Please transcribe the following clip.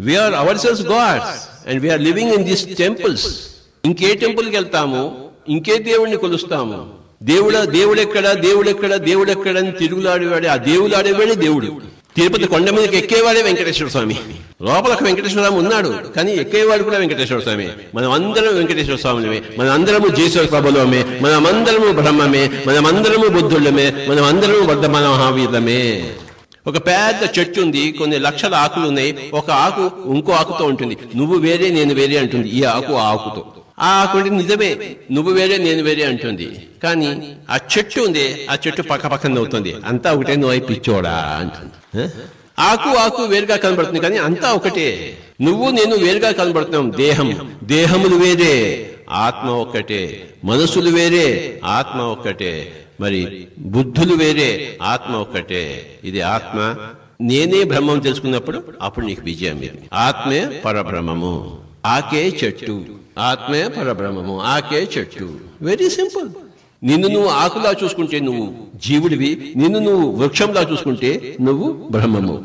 We are ourselves gods and we are living in these temples. ఇంకే టెంపుల్కి వెళ్తాము, ఇంకే దేవుడిని కొలుస్తాము. దేవుడెక్కడ అని తిరుగులాడేవాడే, ఆ దేవుడు ఆడేవాడే దేవుడు. తిరుపతి కొండ మీదకి ఎక్కేవాడే వెంకటేశ్వర స్వామి. లోపలకు వెంకటేశ్వర స్వామి ఉన్నాడు, కానీ ఎక్కేవాడు కూడా వెంకటేశ్వర స్వామి. మనం అందరం వెంకటేశ్వర స్వామిమే, మనం అందరము జేశ్వర ప్రభులమే, మనం అందరము బ్రహ్మమే, మనం అందరము బుద్ధుళ్ళమే, మనం అందరము వర్ధమాన మహావీరులమే. ఒక పెద్ద చెట్టు ఉంది, కొన్ని లక్షల ఆకులు ఉన్నాయి. ఒక ఆకు ఇంకో ఆకుతో ఉంటుంది. నువ్వు వేరే నేను వేరే అంటుంది ఈ ఆకు ఆ ఆకుతో. ఆ ఆకు నిజమే, నువ్వు వేరే నేను వేరే అంటుంది. కానీ ఆ చెట్టు ఉంది, ఆ చెట్టు పక్క పక్కన అవుతుంది. అంతా ఒకటే, నువ్వు అయి పిచ్చోడా అంటుంది. ఆకు వేరుగా కనబడుతుంది, కానీ అంతా ఒకటే. నువ్వు నేను వేరుగా కనబడుతున్నాం. దేహములు వేరే, ఆత్మ ఒక్కటే. మనసులు వేరే, ఆత్మ ఒక్కటే. మరి బుద్ధులు వేరే, ఆత్మ ఒక్కటే. ఇది ఆత్మ నేనే బ్రహ్మం తెలుసుకున్నప్పుడు అప్పుడు నీకు విజయం. ఆత్మే పరబ్రహ్మము, ఆకే చెట్టు. ఆత్మే పరబ్రహ్మము, ఆకే చెట్టు. Very simple. నిన్ను నువ్వు ఆకులా చూసుకుంటే నువ్వు జీవుడివి, నిన్ను నువ్వు వృక్షంలా చూసుకుంటే నువ్వు బ్రహ్మము.